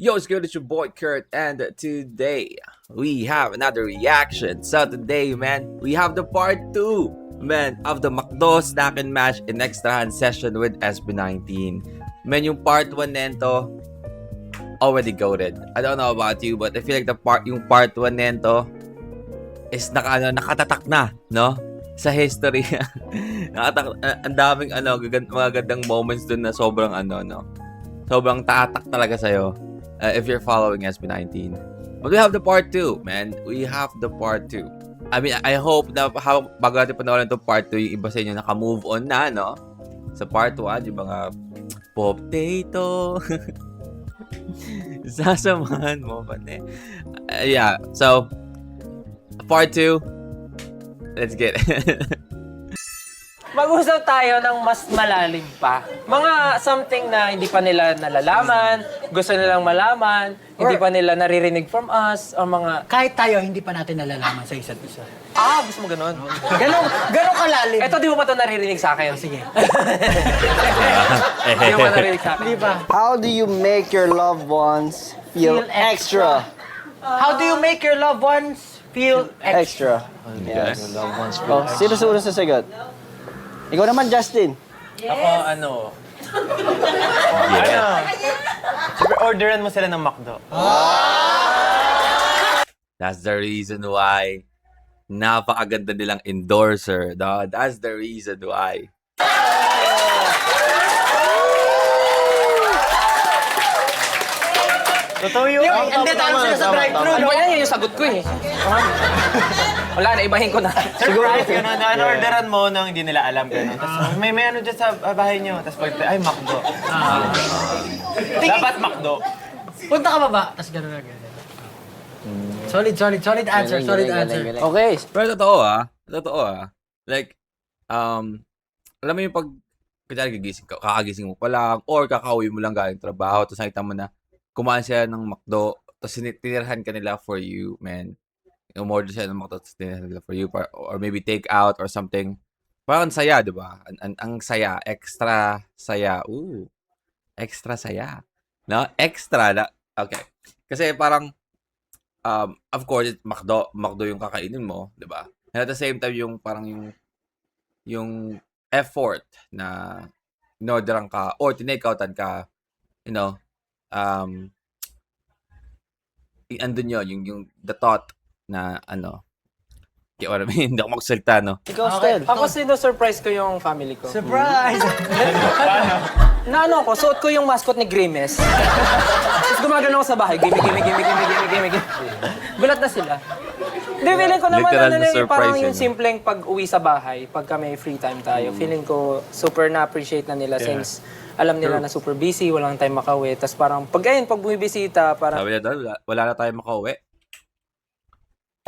Yo, it's good. It's your boy Kurt, and today we have another reaction. So today, man, we have the part 2, man, of the McDo Snack and Mash in Extrahan session with SB19. Man, yung part 1 nento, already goated. I don't know about you, but I feel like yung part 1 nento is nakatatak na, no? Sa history. Ang daming mga gandang moments dun na sobrang no? Sobrang tatak talaga sa'yo. If you're following SB19. But we have the part 2, man. We have the part 2. I mean, I hope na bago natin panoorin itong part 2, yung iba sa inyo naka-move on na, no? Sa part 1, yung mga potato. Sasamahan mo ba, ne? Yeah, so, part 2, let's get it. Mag-usap tayo ng mas malalim pa. Mga something na hindi pa nila nalalaman, gusto nilang malaman, hindi pa nila naririnig from us, o mga... Kahit tayo, hindi pa natin nalalaman sa isa't isa. Gusto mo ganun? Ganon kalalim. Eto, di mo pa ito naririnig sa akin. Sige. Di mo pa naririnig sa akin. Di ba? How do you make your loved ones feel extra? How do you make your loved ones feel extra? Yes. Oh, sino suuna sa sagot? Ikaw naman, Justin. Ako, Super orderan mo sila ng McDo. That's the reason why napakaganda nilang endorser. Dog. That's the reason why. Totoo yun. Hindi tayo sila sa drive-thru, Ano no? ba yan? Yung sagot ko eh. Wala na, ibahin ko na. Surprise, gano'n. Na-orderan mo nang hindi nila alam, gano'n. Tapos may ano dyan sa bahay nyo. Tapos pag, ay, McDo. Dapat McDo. Punta ka baba, tapos gano'n na gano'n. Solid answer, solid answer. Okay. Pero totoo Like, alam mo yung pag, kunyari kakagising mo pa lang, or kakauwi mo lang galing trabaho, tapos nakita mo na, kumain sila ng McDo, tapos tinirhan ka nila for you, man. Umorder sila ng McDo, tapos tinirhan nila for you, or maybe take out or something. Parang ang saya, di ba? Ang saya, extra saya. Ooh, extra saya. No? Extra na. Okay. Kasi parang, of course, McDo yung kakainin mo, di ba? And at the same time, yung parang yung effort na inorderan ka or tinake-outan ka, you know, andun yun, yung the thought na get what I mean? Hindi ako magsalita, no? Ikaw, Stel. Ako sino-surprise ko yung family ko. Surprise! Na ako, suot ko yung mascot ni Grimes. Tapos gumagano ako sa bahay, gimme. Gulat na sila. Hindi, feeling ko naman, Literal na yung parang surprise, yung simpleng pag-uwi sa bahay, pagka may free time tayo, feeling ko super na-appreciate na nila since alam nila na super busy, walang time makauwi. Tapos parang pag bumibisita, parang Sabi niya doon, wala na tayong makauwi.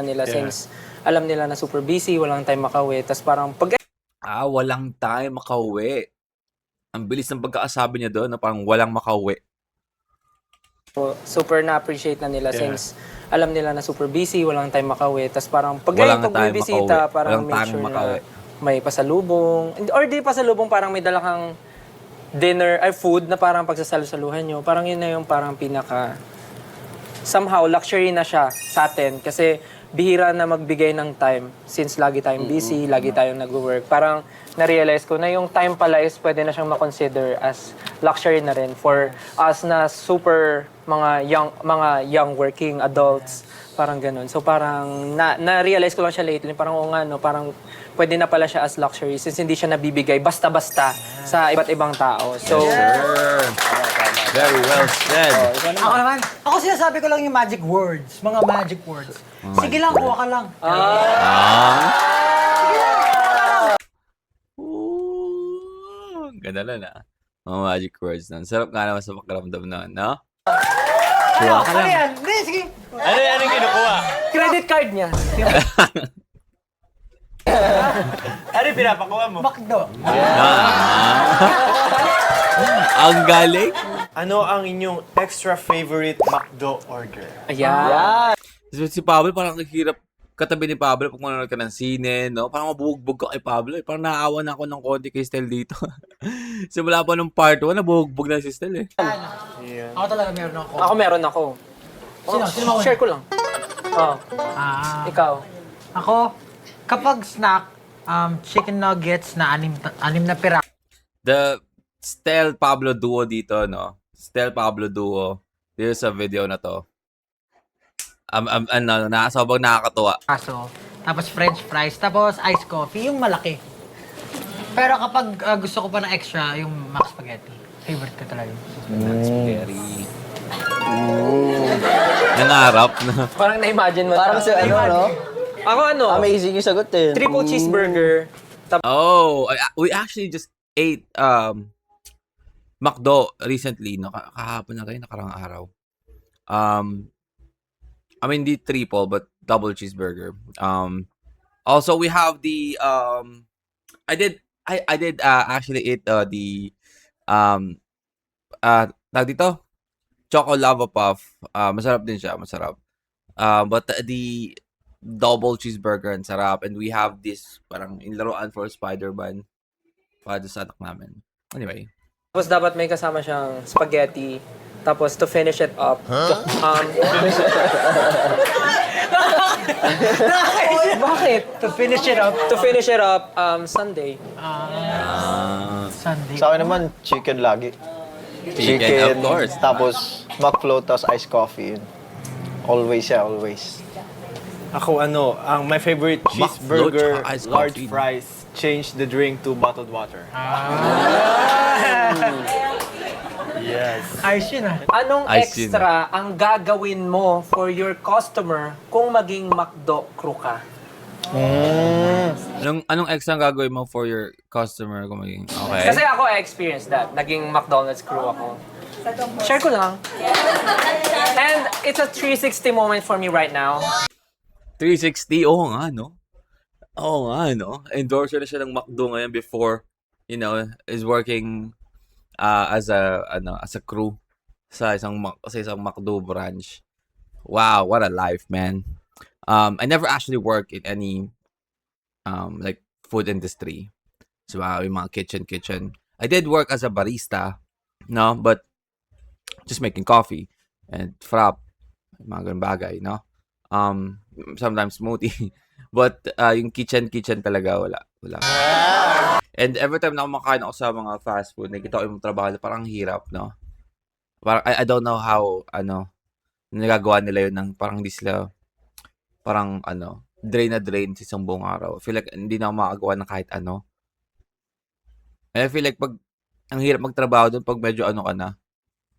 nila since alam nila na super busy, walang time makauwi. Tapos parang pag Walang time makauwi. Ang bilis ng pagkakasabi niya doon na parang walang makauwi. super na-appreciate na nila since alam nila na super busy, walang time makauwi. Tapos parang pag Walang time bumibisita, makauwi. parang Walang make time sure makauwi. na may pasalubong. Or di pasalubong, parang may dala kang dinner, ay food na parang pagsasalusaluhan nyo. Parang yun na yung parang pinaka... Somehow, luxury na siya sa atin. Kasi bihira na magbigay ng time since lagi tayong busy, lagi tayong nag-work. Parang na-realize ko na yung time pala is pwede na siyang makonsider as luxury na rin for us na super mga young working adults. Parang ganun. So parang na-realize ko lang siya lately. Parang parang pwede na pala siya as luxury since hindi siya nabibigay basta-basta sa iba't ibang tao. So, Very well said. Ako naman, ako sinasabi ko lang yung magic words, mga magic words. Sige lang, kuha ka lang. Ooh, ganda lang Mga magic words na. Sarap nga naman sa pakiramdam na, no? Ano yan? Hindi, sige. Ano yung kinukuha? credit card niya. Ano yung pinapakuha mo? McDo. Ang galing. Ano ang inyong extra favorite McDo order? Ayan. Si Pavel parang katabi ni Pablo pag manonood ka ng sine, no? Parang mabubugbog ka kay Pablo. Eh. Parang naawa na ako ng konti kay Stel dito. Simula pa nung part 1, nabubugbog na si Stel eh. Ako talaga meron ako. Ako meron ako. Sino? Sino mauna? Share ko lang. Oh, ikaw. Ako, kapag snack, chicken nuggets na anim na pira. The Stel Pablo duo dito, no? Stel Pablo duo. Dito sa video na to. Sobrang nakakatuwa. Kaso, tapos french fries, tapos iced coffee, yung malaki. Pero kapag gusto ko pa ng extra, yung mac spaghetti. Favorite ko talaga. Very... Nangarap na. Parang na-imagine mo. Parang sa ano, no? Ako ano? Amazing yung sagot eh. Triple cheeseburger. Oh, we actually just ate McDo recently, no? Kahapon na kayo, nakarang araw. I mean, the triple, but double cheeseburger. Also, we have the, I did actually eat the, tawag dito? Choco lava puff. Masarap din siya, masarap. But the double cheeseburger, ang sarap. And we have this, parang inlaruan for Spider-Man. Para sa anak namin. Anyway. Tapos dapat may kasama siyang spaghetti. Tapos to finish it up, bakit? To finish it up, To finish it up, Sunday. Sunday. Sa akin naman, chicken lagi. Chicken, of course. Tapos, McFloat, tapos iced coffee. Always, yeah, always. Ako my favorite cheeseburger, McFloat, iced large coffee. fries, change the drink to bottled water. Yes. Ayos yun ah. Anong Ice yun. extra ang gagawin mo for your customer kung maging McDo crew ka? Anong extra ang gagawin mo for your customer kung maging okay? Kasi ako, I experienced that. Naging McDonald's crew ako. Share ko lang. And it's a 360 moment for me right now. 360, oo nga, no? Oo nga, no? Endorser na siya ng McDo ngayon before, is working as a crew sa isang McDo branch. Wow, what a life, man. I never actually worked in any like food industry. So, yung mga kitchen. I did work as a barista, no? But just making coffee and frap, mga ganun bagay, no? Sometimes smoothie. But yung kitchen talaga, wala. And every time na kumakain ako sa mga fast food, nakikita ko yung trabaho, parang hirap, no? Parang, I don't know how, nagagawa nila yun ng parang hindi sila, parang, drain na drain sa isang buong araw. I feel like hindi na ako makagawa ng kahit ano. And I feel like ang hirap magtrabaho doon pag medyo ka na.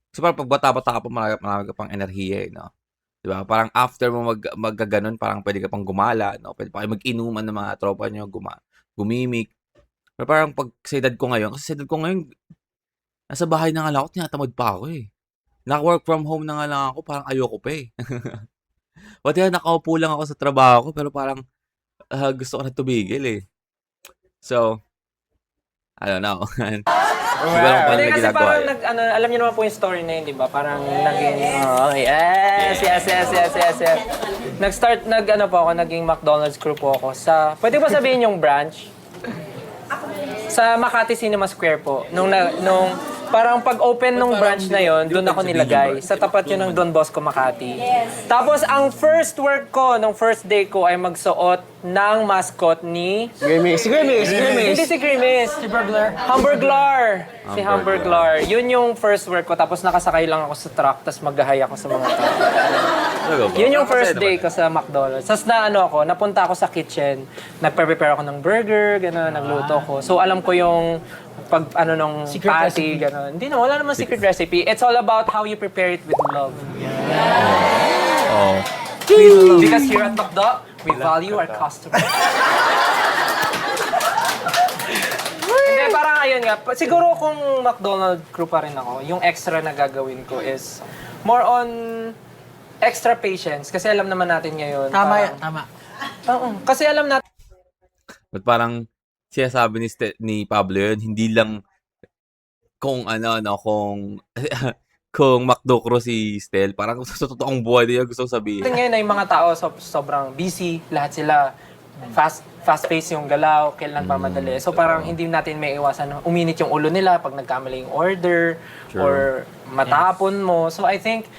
Kasi parang pag bata-bata ka pa, marami ka pang enerhiya, no? Diba? Parang after mo magkaganon, parang pwede ka pang gumala, no? Pwede pa kayo mag-inuman ng mga tropa nyo, gumimik. Pero parang pag sa edad ko ngayon, nasa bahay na nga lang ako, tinatamad pa ako eh. Naka-work from home na nga lang ako, parang ayoko pa eh. Pati nakaupo lang ako sa trabaho ko, pero parang gusto ko na tumigil eh. So, I don't know. Hindi ko alam kung paano Hindi na kasi ginagawa parang yun. alam niyo naman po yung story na yun, di ba? Parang naging, yes. Naging McDonald's crew po ako sa, pwede ba sabihin yung branch? Sa Makati Cinema Square po. Nung parang pag-open nung branch na yon, doon ako nilagay. Sa tapat yun ng Don Bosco, Makati. Tapos, ang first work ko, nung first day ko, ay magsuot ng mascot ni... Si Grimace. Hindi si Grimace. Si Hamburglar. Si Hamburglar. Yun yung first work ko. Tapos nakasakay lang ako sa truck, tapos mag-hay ako sa mga truck. Yun yung first day ko sa McDonald's. Tapos napunta ako sa kitchen. Nagpe-prepare ako ng burger, gano'n, nagluto ko. So, alam ko yung nung Secret patty, gano'n. Hindi na, wala naman secret recipe. It's all about how you prepare it with love. Oh. Because here at McDo, we value our customers. Hindi, parang ayun nga. Siguro kung McDonald's crew pa rin ako, yung extra na gagawin ko is more on extra patience. Kasi alam naman natin ngayon. Tama parang- yan, tama. Oo. Kasi alam natin But parang sinasabi ni Pablo yun, hindi lang kung kung kung McDo crew si Stel. Parang sa totoong buhay nila gusto sabihin. Ngayon ay mga tao sobrang busy, lahat sila fast-paced yung galaw, kailan pamadali. So parang hindi natin may iwasan na uminit yung ulo nila pag nagkamali yung order or matapon mo. So I think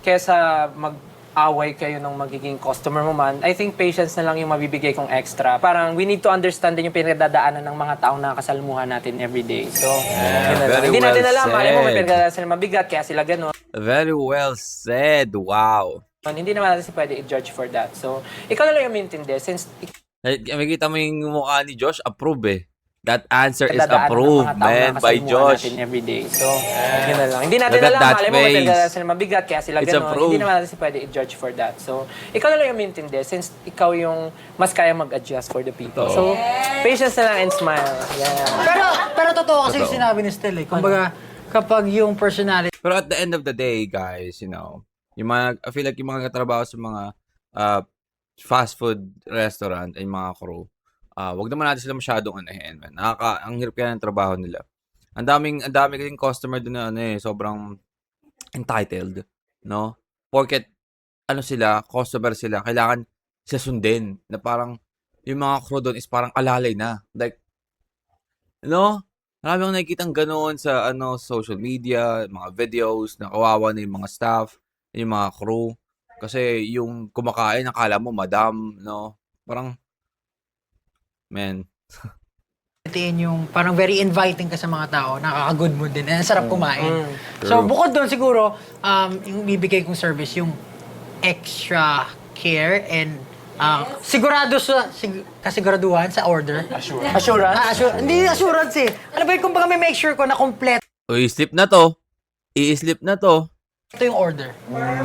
kesa mag-away kayo ng magiging customer mo man, I think patience na lang yung mabibigay kong extra. Parang we need to understand din yung pinagdadaanan ng mga taong nakakasalmuhan natin everyday. So, yun na lang. very Hindi natin well alam, alam mo may said. pinagdadaanan sila mabigat, kaya sila gano'n. Very well said. Wow. Hindi naman natin pwede i-judge for that. So, ikaw na lang yung maintindihan since Makikita mo yung mukha ni Josh, approve eh. That answer is pinagdadaanan ng approved, mga taong man, by nakasalmuhan Josh. natin everyday. So, yun na lang. Hindi natin Look at alam, that alam mo may face. pinagdadaanan sila mabigat, kaya sila It's gano'n. approved. Hindi naman natin pwede i-judge for that. So, ikaw na lang yung maintindihan since ikaw yung mas kaya mag-adjust for the people. So, patience na lang and smile. Yeah. Pero totoo kasi yung sinabi ni Stel eh. Kumbaga, kapag yung personality Pero at the end of the day, guys, you know, yung mga, I feel like yung mga katrabaho sa mga fast food restaurant ay mga crew, wag naman natin sila masyadong anahin, man. Ang hirap kaya ng trabaho nila. Ang dami kasing customer doon na ano eh, sobrang entitled, no? Porket ano sila, customer sila, kailangan sila sundin na parang yung mga crew doon is parang alalay na. Like, no? Marami akong nakikitang ganoon sa social media, mga videos na kawawa na yung mga staff, yung mga crew. Kasi yung kumakain, akala mo madam, no? Parang, man. yung parang very inviting ka sa mga tao, nakaka-good mood din, and ang sarap kumain. So, bukod doon siguro, yung bibigay kong service, yung extra care and sigurado kasiguraduhan sa order. Assurance? Hindi assurance eh. Ano ba yun, kumbaga may make sure ko na kompleto Uy, slip na to. I-slip na to. yung order.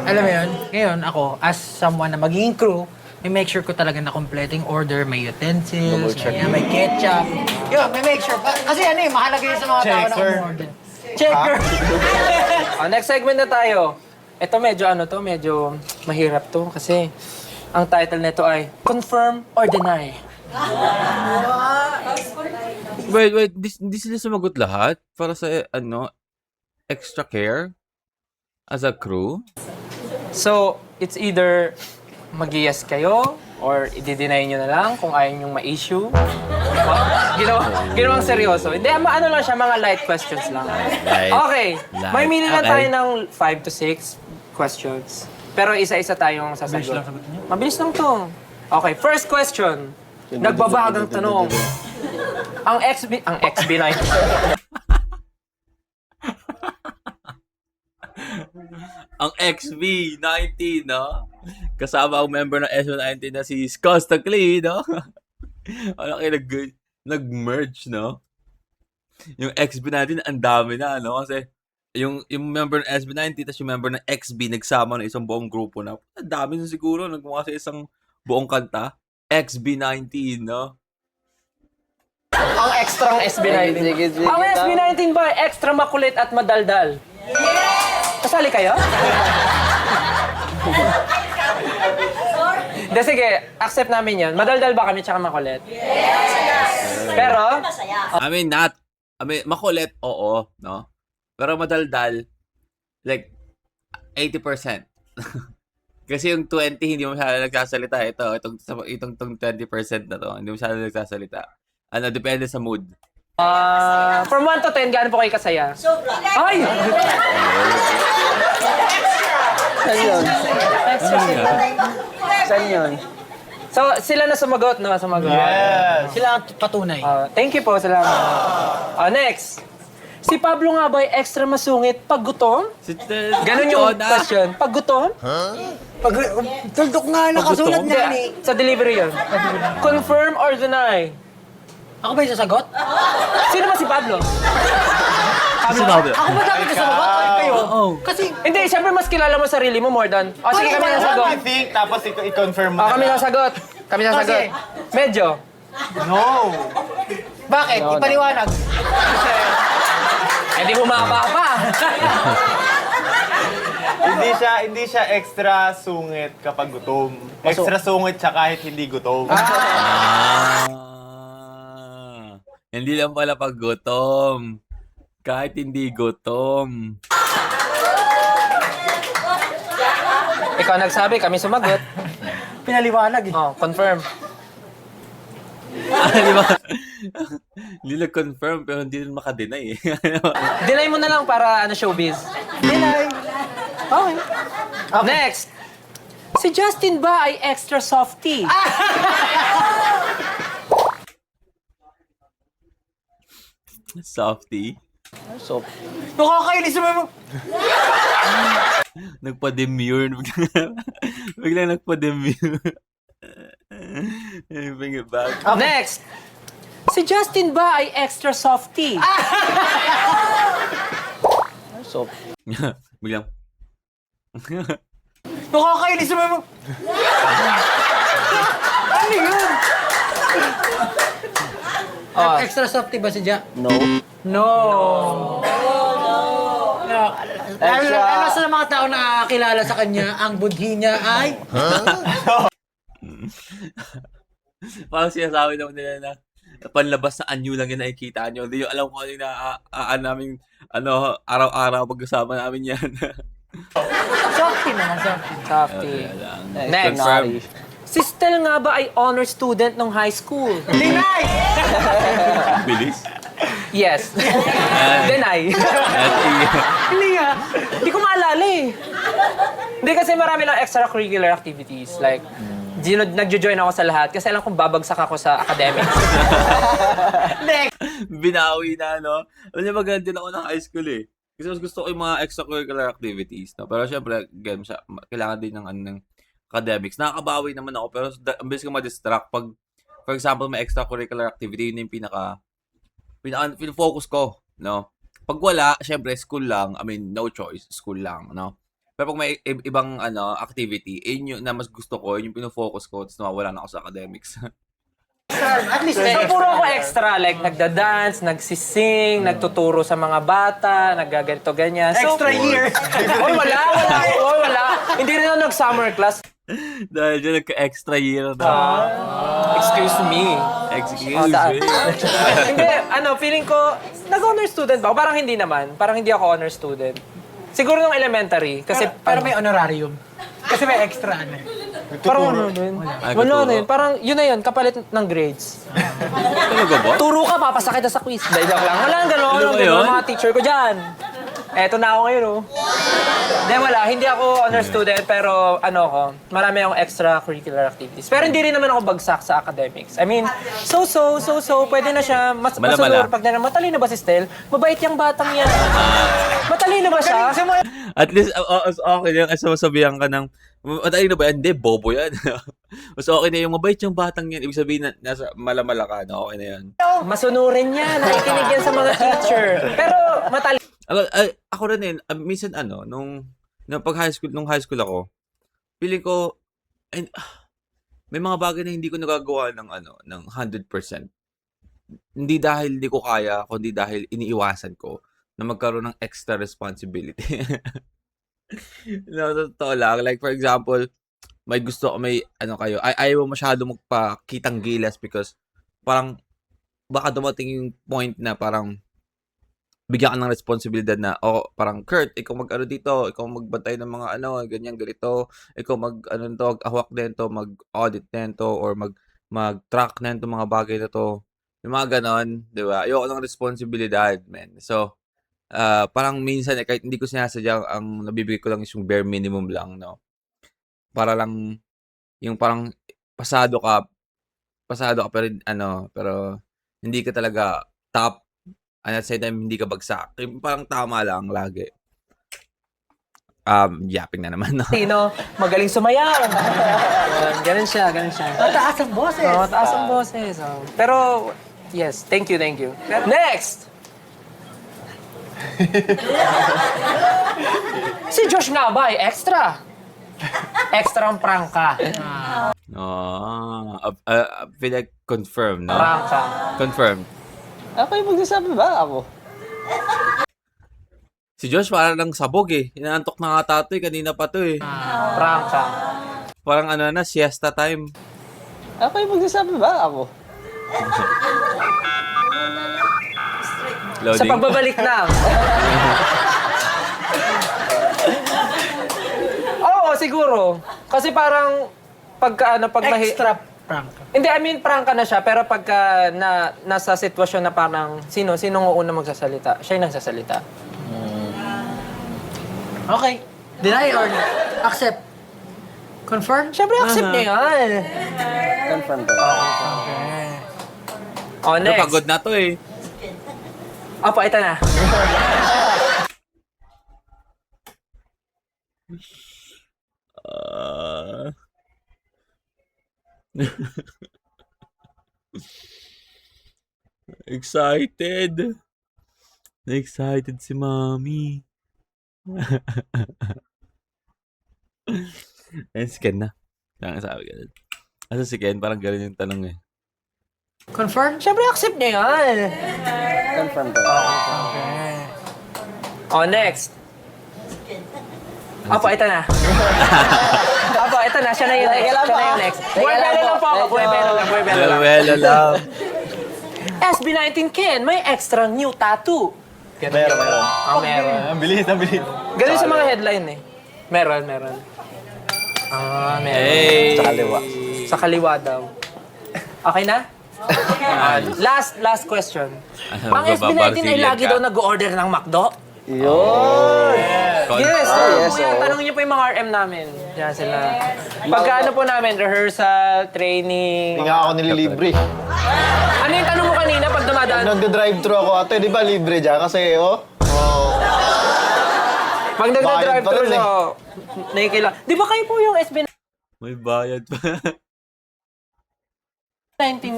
Alam mo yun? Ngayon, ako, as someone na magiging crew, may make sure ko talaga na kompleto yung order, may utensils, may ketchup. Yun, may make sure. Kasi ano eh, mahalaga yun sa mga tao na umorder. Checker! Next segment na tayo. Ito medyo mahirap to kasi ang title nito ay Confirm or Deny. Wait. Hindi sila sumagot lahat para sa, extra care as a crew? So, it's either mag-yes kayo or i-deny nyo na lang kung ayaw nyong ma-issue. Ginawang seryoso. Hindi, ano lang siya, mga light questions lang. Light. Okay, may mili lang Okay. tayo ng 5 to 6 questions. Pero isa-isa tayong sasagot. Mabilis lang to. Okay, first question. Nagbabagang tanong. Ang XB9. Ang XB19, no? Kasama ang member ng SB19 na si Costa Clee, no? Ano kayo nag-merge, no? Yung XB19, ang dami na, no? Kasi yung member ng SB19 tapos yung member ng XB nagsama ng isang buong grupo na. Ang dami na siguro, nagmukha sa isang buong kanta. XB19, no? Ang extra ng SB19. Sige. Ang SB19 ba, extra makulit at madaldal? Yes! Kasali kayo? De, sige, accept namin yan. Madaldal ba kami tsaka makulit? Yes! Pero, makulit, oo, no? Pero madaldal, like, 80%. Kasi yung 20, hindi mo masyadong nagsasalita. Itong 20% na to, hindi mo masyadong nagsasalita. Depende sa mood. from 1 to 10, gaano po kayo kasaya? Sobra. Ay! Saan yun? Saan yun? So, sila na sumagot, no? Sumagot. Yes! Sila ang patunay. Thank you po, salamat. Next. Si Pablo nga ba ay extra masungit pag gutom? Ganon yung question. Pag gutom? Pag, tuldok nga, nakasulat nga ni. Sa delivery yun. Confirm or deny? Ako ba yung sasagot? Sino ba si Pablo? Kasi Pablo. Ako ba dapat yung sasagot? Ay, kayo? Kasi, Hindi, siyempre mas kilala mo sarili mo more than... sige, kami nasagot. I think, tapos i-confirm mo Kami nasagot. Kami nasagot. Kasi- Medyo. No! bakit? Ipaliwanag. Hindi bumaba pa. Hindi siya extra sungit kapag gutom. Extra sungit siya kahit hindi gutom. Hindi lang pala pag gutom. Kahit hindi gutom. Ikaw nagsabi, kami sumagot. Pinaliwanag eh. Oh, confirm. Di ba? Hindi nag-confirm pero hindi rin maka-deny eh. Deny mo na lang para showbiz. Deny. Okay. Next. Si Justin ba ay extra softy? Softy. So, Nakakainis naman mo. Nagpa-demure. Biglang nagpa-demure. Bring it back. Next. Si Justin ba ay extra softy? so, Biglang. Nakakainis naman mo. Ano yun? Extra softy ba si Ja? no. No. No. Lalo sa mga tao na kilala sa kanya, ang budhi niya ay... Parang sinasabi naman nila na panlabas na anyo lang yung nakikita nyo. Hindi nyo alam kung ano yung namin araw-araw pag-usama namin yan. Softy naman, softy. Softy. Next. Confirm. Si Stel nga ba ay honor student nung high school? Deny! Bilis. Yes. Deny. Hindi nga. Hindi ko maalala eh. Hindi kasi marami lang extracurricular activities. Like, nagjo-join ako sa lahat kasi alam kong babagsak ako sa academics. Next. Binawi na, no? Alam niyo, maganda din ako ng high school eh. Kasi mas gusto ko yung mga extracurricular activities, no? Pero syempre, again, kailangan din ng academics. Nakakabawi naman ako, pero ang bilis ko ma-distract. Pag, for example, may extracurricular activity, yun yung pinaka-focus ko, no? Pag wala, syempre, school lang. I mean, no choice, school lang, no? Pero pag may ibang activity, yun yung na mas gusto ko, yun yung pinofocus ko, tapos nawawala na ako sa academics. At least, So, puro ako extra. Like, nagda-dance, nagsising, nagtuturo sa mga bata, naggaganito, ganyan. So, extra year. wala. Hindi rin ako nag-summer class. Dahil dyan, nagka-extra year na. Excuse me. Excuse daan. me. Hindi, feeling ko, nag-honor student ba? Parang hindi naman. Parang hindi ako honor student. Siguro nung elementary. Kasi, Pero may honorarium. Kasi may extra ano. parang ano din. Wala rin. Parang, yun na yun, kapalit ng grades. Talaga ba? Turo ka, papasa kita sa quiz. Dahil joke lang. Walang gano'n. Ano Walang ba yun? gano'n. Mga teacher ko dyan. Eto na ako ngayon, oh. Hindi, wala. Hindi ako honor student, pero marami akong extracurricular activities. Pero hindi rin naman ako bagsak sa academics. I mean, so, pwede na siya. Masulur. Pag matalino ba si Stel? Mabait yung batang yan. Matalino ba siya? At least, okay lang. Kasi masabihan ka ng, matalino ba yan? Hindi, bobo yan. Mas okay na yung mabait yung batang yan. Ibig sabihin na nasa malamala ka, no? Okay na yan. Masunurin yan. Nakikinig yan sa mga teacher. Pero matalino. Ako rin minsan nung high school ako, feeling ko, may mga bagay na hindi ko nagagawa ng 100%. Hindi dahil hindi ko kaya, kundi dahil iniiwasan ko na magkaroon ng extra responsibility. No, totoo lang. Like, for example, may gusto ko, ayaw mo masyado magpakitang gilas because parang baka dumating yung point na parang bigyan ka ng responsibilidad na, parang, Kurt, ikaw mag-ano dito, ikaw magbantay ng mga ganyan, ganito, ikaw ahwak din to, mag-audit din to, or mag-track din to mga bagay na to. Yung mga ganon, di ba? Ayoko ng responsibilidad, man. So, parang minsan, kahit hindi ko sinasadya, ang nabibigay ko lang is yung bare minimum lang, no? Para lang, yung parang, pasado ka pero hindi ka talaga top, and at the same time, hindi ka bagsak. Yung parang tama lang lagi. Yapping na naman, no? Magaling sumayaw. Ganun siya. Mataas ang boses. Mataas ang boses. Pero, yes, thank you. Next! Si Josh nga ba ay extra? Extra ang prangka. Feel like confirm, no? Prangka. Confirm. Ako yung magsasabi ba ako? Si Josh parang lang sabog eh. Inaantok na nga tato kanina pa to eh. Prangka. Parang siesta time. Ako yung magsasabi ba ako? Loading. Sa pagbabalik na. Oo, siguro. Kasi parang pagka ano, pag Extra prank. Hindi, I mean, prank ka na siya, pero pagka nasa sitwasyon na parang sino ang una magsasalita? Siya yung nagsasalita. Okay. Deny or accept? Confirm? Siyempre, accept niya yan. Confirm to. Oh, Ano, next. pagod na to eh. Opo, ito na. Ah. Excited. Excited si Mami. Ayun, si Ken na. Kaya nga sabi ganun. Asa si Ken, parang ganun yung tanong eh. Confirm? Siyempre, accept niya yan. Confirm to. Oh, next. Opo, ito na. Opo, ito na. Siya na yung next. Siya na yung next. Buwebelo lang po ako. Buwebelo lang. Buwebelo lang. Well, love. SB19 Ken, may extra new tattoo. Meron. Meron. Ang bilis, ang bilis. Ganun sa mga headline eh. Meron. Meron. Hey! Sa kaliwa. Sa kaliwa daw. Okay na? Last question. Ang SB19 ay lagi daw nag-order ng McDo? Yun! Yes, yes, kuya, oo. tanongin niyo po yung mga RM namin. Yan sila. Pagka ano po namin, rehearsal, training. Hindi nga ako nililibre. Ano yung tanong mo kanina pag dumadaan? Nagda-drive-thru ako, ate, di ba libre dyan? Kasi, Pag nagda-drive Bayad pa thru rin so, nakikila. Di ba kayo po yung SB19 May bayad pa.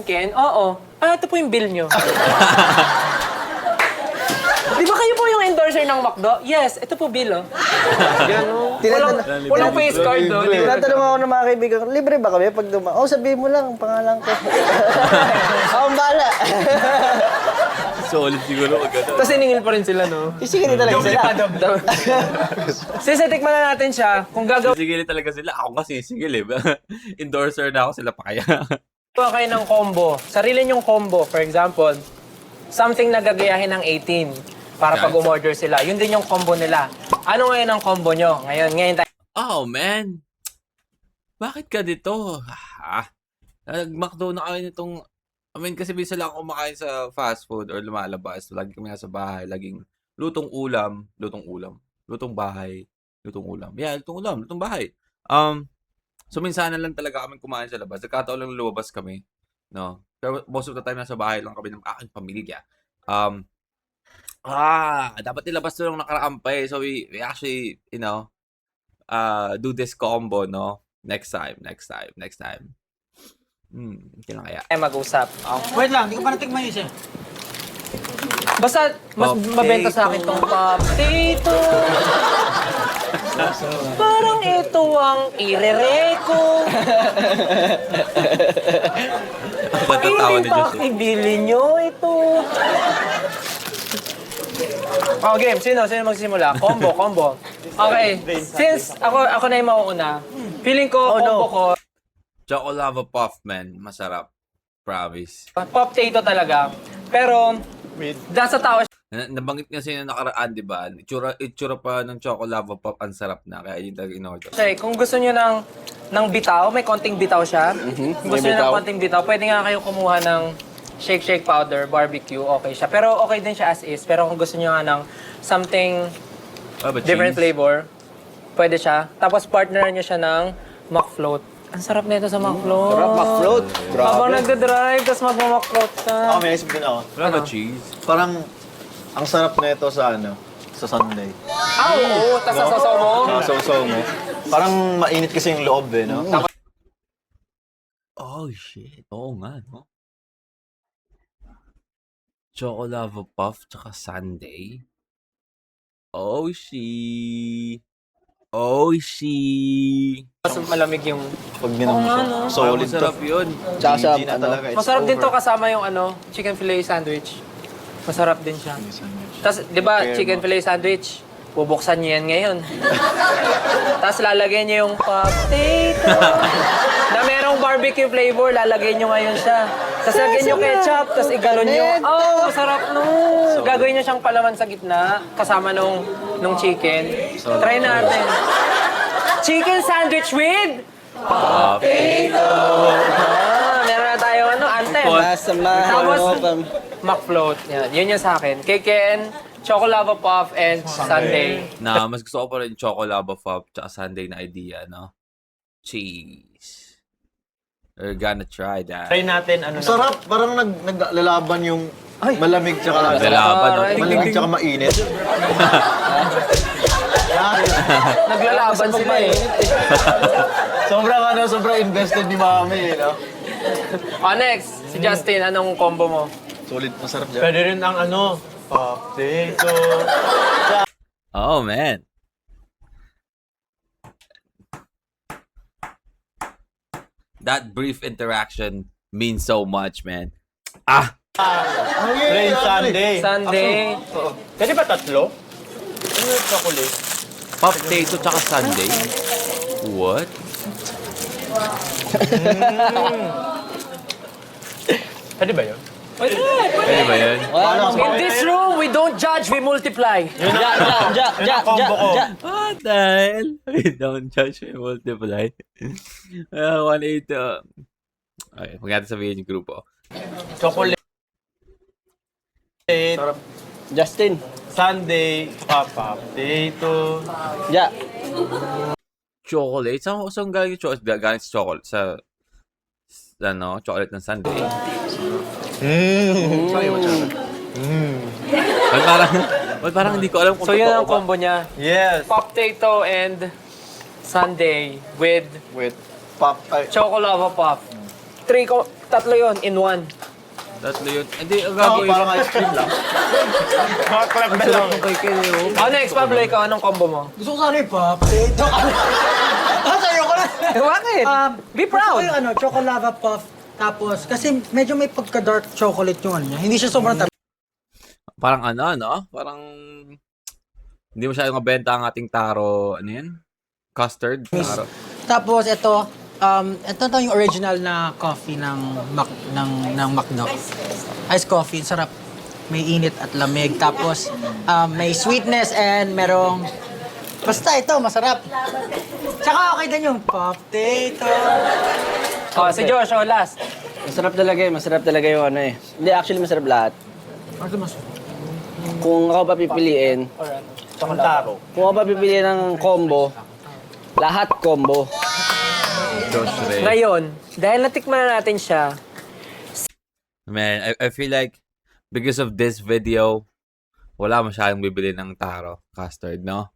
Ken? Oo. Ito po yung bill nyo. Di ba kayo po yung endorser ng McDo? Yes, ito po bill, oh. Ganun. Walang face card, oh. Tinatanong ako ng mga kaibigan ko, libre ba kami pag oh, sabihin mo lang ang pangalan ko. Ako ang bala. Solid siguro pag gano'n. Tapos iningil pa rin sila, no? Isigil talaga sila. Sisi, tikman na natin siya. Kung gagawin Sisigil talaga sila. Ako nga sisigil eh. Endorser na ako, sila pa kaya. kayo ng combo, sarili nyong combo, for example, something na gagayahin ng 18 para pag umorder sila. Yun din yung combo nila. Ano ngayon ang combo nyo? Ngayon tayo. Oh, man. Bakit ka dito? Nag-McDo na kami nitong... I mean, kasi bisa lang ako kumakain sa fast food or lumalabas. Lagi kami nasa bahay. Laging lutong ulam. Lutong bahay. Lutong ulam. Yeah, lutong bahay. So, minsan lang talaga kami kumain sa labas. Nagkataon lang lumabas kami. No? Pero most of the time, nasa bahay lang kami ng aking pamilya. Dapat nilabas to lang nakaraang pa eh. So, we actually, do this combo, no? Next time. Okay lang kaya. Mag-usap. Wait lang, hindi ko pa natikman yun siya. Basta, mas mabenta sa akin tong potato. Parang ito ang irereko. Matatawa ni Hindi pa Diyos. ibili nyo ito. Oh, game. Sino magsisimula? Combo. Okay. Since ako na yung mauuna, feeling ko, combo ko, Choco Lava Puff, man. Masarap. Promise. potato talaga. Pero, nasa tao Nabanggit kasi na nakaraan, di ba? Itsura pa ng Choco Lava Puff, ang sarap na. Kaya yun talaga in-order. siya. Kung gusto nyo ng bitaw, may konting bitaw siya. Kung gusto nyo ng konting bitaw, pwede nga kayo kumuha ng shake powder, barbecue, okay siya. Pero okay din siya as is. Pero kung gusto nyo nga ng something different flavor, pwede siya. Tapos partner nyo siya ng McFloat. Ang sarap nito sa McFloat. Sarap, McFloat. Habang nagda-drive, tapos mag-McFloat ka. Ako, may isip din ako. Wala ba cheese? Parang, ang sarap na ito sa sa Sunday. Oo. Tapos sasasaw mo. Sausaw mo. Parang mainit kasi yung loob eh, no? Oh, shit. Oo nga, no? Choco Lava Puff, tsaka Sundae. Oh, Mas malamig yung... Pag minum mo siya. Solid to. Masarap yun. Tsaka sa, talaga. It's Masarap din to over. kasama yung chicken fillet sandwich. Masarap din siya. Tapos, di ba, chicken fillet sandwich, bubuksan niyo yan ngayon. Tapos lalagyan niyo yung potato. Na merong barbecue flavor, lalagyan niyo ngayon siya. Tapos lagyan niyo ketchup, tapos igalon niyo. Oh, masarap nun. Gagawin niyo siyang palaman sa gitna, kasama nung chicken. Try natin. Chicken sandwich with potato. Meron na tayo anthem. Masamahan Tapos, mo pa. McFloat. Yan. Yun yung sa akin. Ken, Choco Lava Puff, and Sundae. Na, mas gusto ko pa rin Choco Lava Puff tsaka Sunday na idea, no? Cheese. We're gonna try that. Try natin, ano na. Sarap, parang naglalaban yung malamig tsaka Lalaban, no? Aray. malamig tsaka mainit. Naglalaban sila eh. Sobrang invested ni Mami, no? Next, si Justin, anong combo mo? Solid, masarap dyan. Pwede rin ang potato. Oh, man. That brief interaction means so much, man. Plain Sunday. Sunday. Pwede ba tatlo? Ano yung chocolate? Potato tsaka Sunday? What? Pwede ba yun? Pwede ba yun? In this room, we don't judge, we multiply. Yun ang combo ko. What the hell? Don't judge me, multiply. 180. Okay, huwag natin sabihin yung grupo. Chocolate. Justin. Sunday. Potato. Ja. Chocolate? Saan galing yung chocolate? Galing sa chocolate? Sa chocolate ng Sunday? Ba't parang hindi ko alam kung So yun ang totoo ba? combo niya. Yes. Potato and Sunday with With pop, Choco Lava Puff. Tatlo yun in one. Tatlo yun. Hindi, ang oh, gagawin. parang ice cream lang. Club na lang. Next, Pablo, ikaw, anong combo mo? Gusto ko sana yung potato. Sa'yo ko na. Bakit? Be proud. Gusto ko yung Choco Lava Puff. Tapos, kasi medyo may pagka-dark chocolate yung ano niya. Hindi siya sobrang tamis. Parang Parang hindi masyadong mabenta ang ating taro, ano yan? Custard? Taro. Tapos, ito yung original na coffee ng McDo. Iced coffee, sarap. May init at lamig. Tapos, may sweetness and merong... Basta ito, masarap. Tsaka okay din yung potato. Si Josh, last. Masarap talaga yung ano eh. Hindi, actually masarap lahat. Ito mas... Kung ako papipiliin, Ang taro. kung ako papipiliin ng combo, lahat combo. Josh Ray. Ngayon, dahil natikman na natin siya, Man, I feel like because of this video, wala masyadong bibili ng taro custard, no?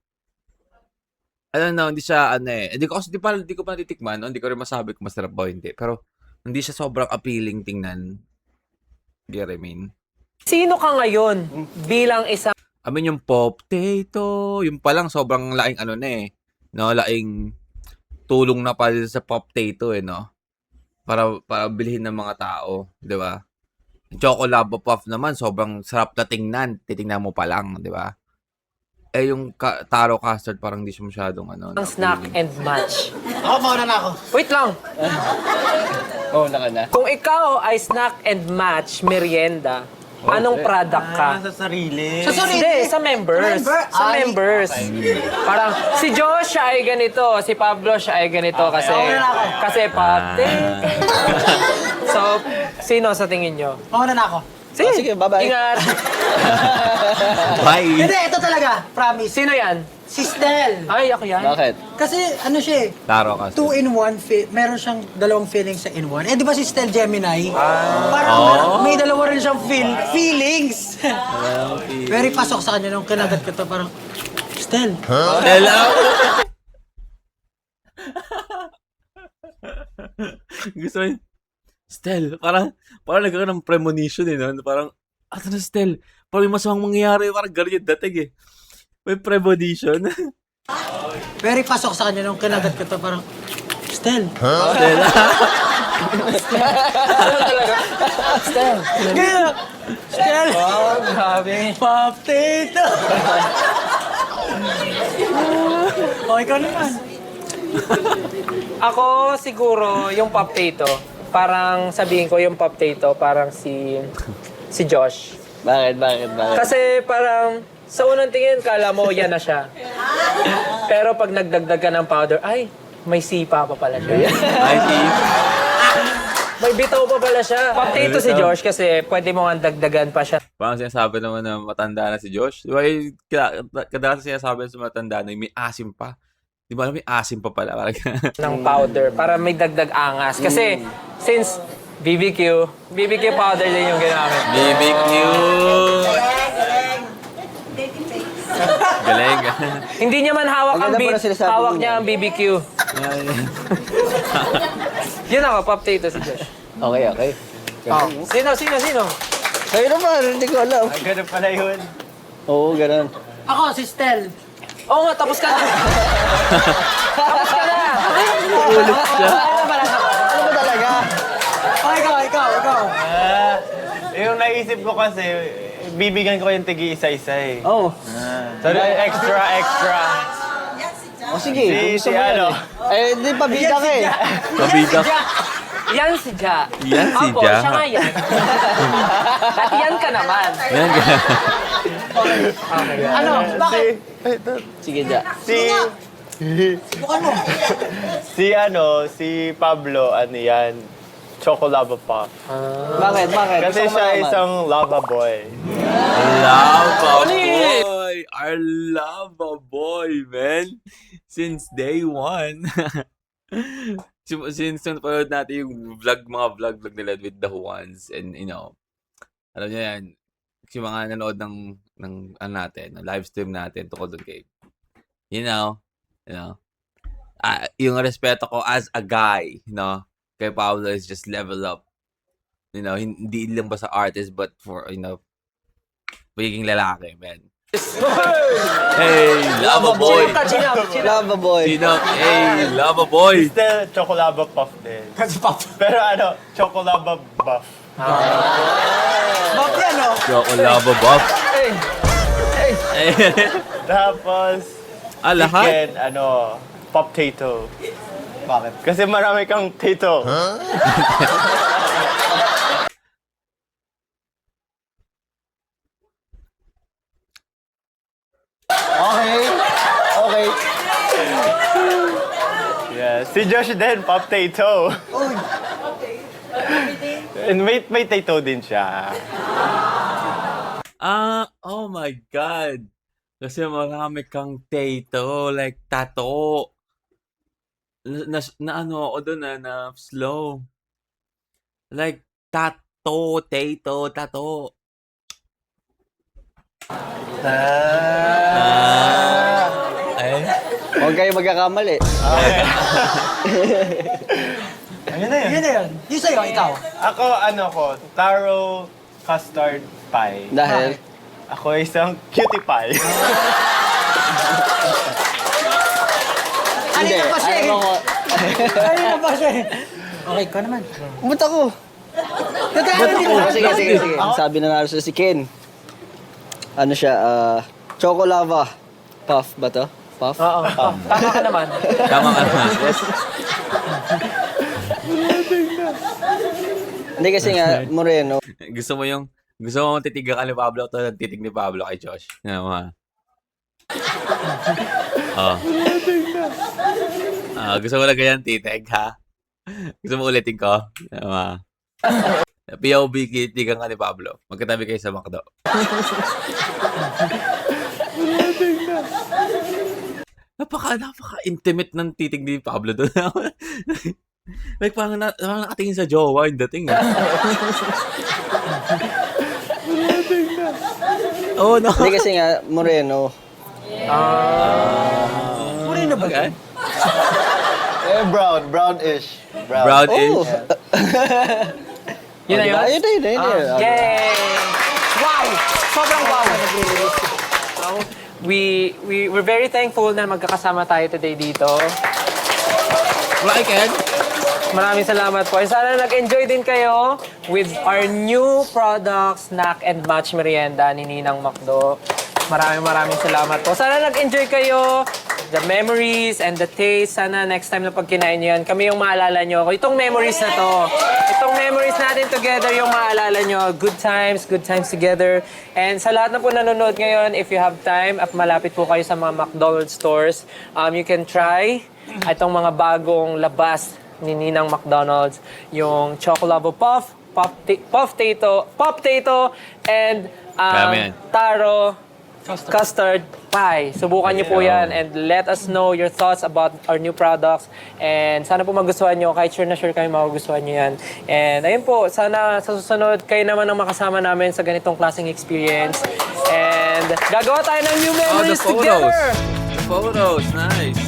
I don't know, hindi siya Hindi ko pa natitikman, no? Hindi ko rin masabi kung masarap ba o hindi. Pero hindi siya sobrang appealing tingnan. Get what I mean? sino ka ngayon bilang isang I mean, yung potato, yung palang sobrang laking no? Laking tulong na pala sa potato, no? Para bilhin ng mga tao, di ba? Choco Lava Puff naman, sobrang sarap na tingnan. Titingnan mo pa lang, di ba? Yung taro custard, parang hindi siya masyadong snack and match? Ako, mauna na ako. Wait lang. Oh, naka na. Kung ikaw ay snack and match merienda, anong product ka? Sa sarili. Hindi, sa members. Sa members. Parang, si Josh siya ay ganito, si Pablo siya ay ganito kasi potato. So, sino sa tingin nyo? Mauna na ako. Sige, bye-bye. Ingat. Bye! Hindi, ito talaga. Promise. Sino yan? Si Stel. Ay, ako yan. Bakit? Kasi ano siya eh, Taro custard. 2-in-1, meron siyang dalawang feelings sa in-1. Eh, di ba si Stel Gemini? Parang may dalawa rin siyang feelings. Very pasok sa kanya nung kinagat ko to, parang, Stel, Hello! Gusto mo yun? Stel, parang nagkakaroon ng premonition no? Parang, ato na Stel, parang may masamang mangyayari, parang gano'n yung dating May premonition. very pasok sa kanya nung kinagat ko to, parang, Stel. Stel. Stel. Gaya! Stel! Oh, grabe. Potato! O, ikaw naman. Ako siguro yung potato. Parang sabihin ko yung potato, parang si Josh. Bakit? Kasi parang Sa unang tingin, kala mo yan na siya. Pero pag nagdagdag ka ng powder, ay, may sipa pa pala siya. I see. May bitaw pa pala siya. Potato si Josh kasi pwede mo nga dagdagan pa siya Parang sinasabi naman na matanda na si Josh. Di ba yung kadalasan sinasabi sa matanda na may asim pa. Di ba alam, may asim pa pala. Parang ng powder para may dagdag angas. Kasi since BBQ powder din yung ginamit. BBQ! Galing. Hindi niya man hawak ang Ang ganda pala sinasabi hawak niya. niya ang BBQ. Yun ako, potato si Josh. Okay, okay. Oh. Sino? Kayo naman, hindi ko alam. Ay, ganun pala yun. Oo, ganun. Ako, si Stel. Oo nga, tapos ka na. Tapos ka na. Ulit siya. Ano ba talaga? Ikaw. Yung naisip ko kasi, bibigyan ko yung tigi isa-isa eh. Oo. So, extra. O sige, kung gusto Si mo yan ano? eh. Di pa bida ka eh. Mabida. Yan si Ja. Yan si Opo, Ja. siya nga yan. At yan ka naman. Yan. Ano? Bakit? Sige, Ja. Si Pablo, ano yan, Chocolava Puff. Bakit? Kasi Gusto mo siya malaman? isang lava boy. Lava boy! Our lava boy, man! Since day one. Since napanood natin yung mga vlog nila with the Juans and alam niyo yan, yung mga nanood ng ano natin, ng live stream natin tungkol doon kay, yung respeto ko as a guy, kay Pablo is just level up. Hindi lang ba sa artist but for, pagiging lalaki, man. Hey, lava boy! Lava boy. Hey, lava boy! Still, Chocolava Puff din. Pero ano, Chocolava Buff. Bakit yan, no? Choco lava buff. Tapos, Lahat? chicken, Pop-tato. Bakit? Kasi marami kang tato. Okay. Yeah, si Josh din, Pop-tato. And may tato din siya. Oh my God. Kasi marami kang tato, like tato. Na ano ako doon na slow. Like tato. Ay. Huwag kayo magkakamali. Ayun na yun. Yun na yun. Yung sa'yo, ikaw. Ako, taro custard pie. Dahil, Ako isang cutie pie. Kanina pa siya eh. alam mo, Kanina pa siya eh. Okay, ikaw naman. ba't ako? Sige. Ang sabi na naroon si Ken. Ano siya, Choco Lava Puff ba to? Puff? Oo. Tama ka naman. Tama ka naman. Hindi kasi nga, Moreno. Gusto mo titigan ka ni Pablo to ng titig ni Pablo kay Josh. Gusto mo na ganyan titig, ha? Gusto mo ulitin ko? POV titigan ka ni Pablo. Magkatabi kayo sa McDo. Napaka-intimate ng titig ni Pablo doon. Like, parang nakatingin sa jowa yung dating. Oh, no. Hindi kasi nga, Moreno. Moreno ba? Okay. Brownish. Brown-ish. Oh. Yun na yun? Ayun na. Yay! Wow! Sobrang wow! We're very thankful na magkakasama tayo today dito. Like it. Maraming salamat po. And sana nag-enjoy din kayo with our new product, Snack and Match Merienda ni Ninang McDo. Maraming salamat po. Sana nag-enjoy kayo the memories and the taste. Sana next time na pag kinain nyo yan, kami yung maalala nyo. Itong memories na to. Itong memories natin together yung maalala nyo. Good times together. And sa lahat na po nanonood ngayon, if you have time at malapit po kayo sa mga McDonald's stores, you can try itong mga bagong labas ni Ninang McDonald's. Yung Chocolavo Puff, Puff Tato, and Taro Custard Pie. Subukan niyo po yan and let us know your thoughts about our new products. And sana po magustuhan niyo. Kahit sure na sure kayo magugustuhan niyo yan. And ayun po, sana sa susunod kayo naman ang makasama namin sa ganitong klaseng experience. And gagawa tayo ng new memories together! The photos, nice.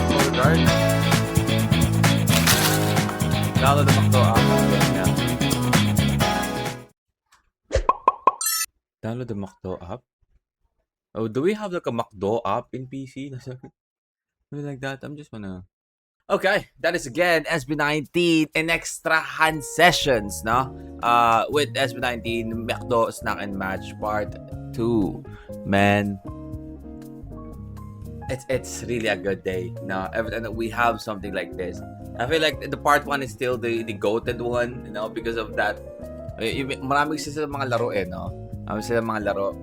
Photocard. Download the Macdo app. Yeah. Download the Macdo app? Oh, do we have like a Macdo app in PC? Something like that? I'm just wanna... Okay, that is again SB19 in Extrahan Sessions, no? With SB19, Macdo Snack and Match Part 2. Man, it's really a good day, no? Every time that we have something like this, I feel like the Part 1 is still the goated one, you know, because of that. Maraming sila mga laro no? Maraming sila mga laro.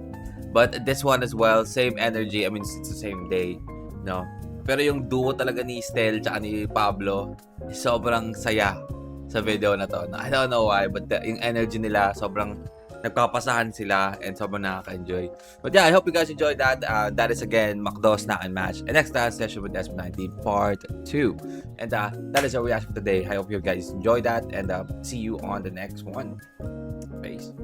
But this one as well, same energy. I mean, it's the same day, no? Pero yung duo talaga ni Stel tsaka ni Pablo, sobrang saya sa video na to. I don't know why, but yung energy nila, sobrang nagpapasahan sila and sobrang nakaka-enjoy. But yeah, I hope you guys enjoyed that. That is again, Macdo Snack and Match. And next time, session with SB19 Part 2. And that is our reaction for today. I hope you guys enjoyed that and see you on the next one. Peace.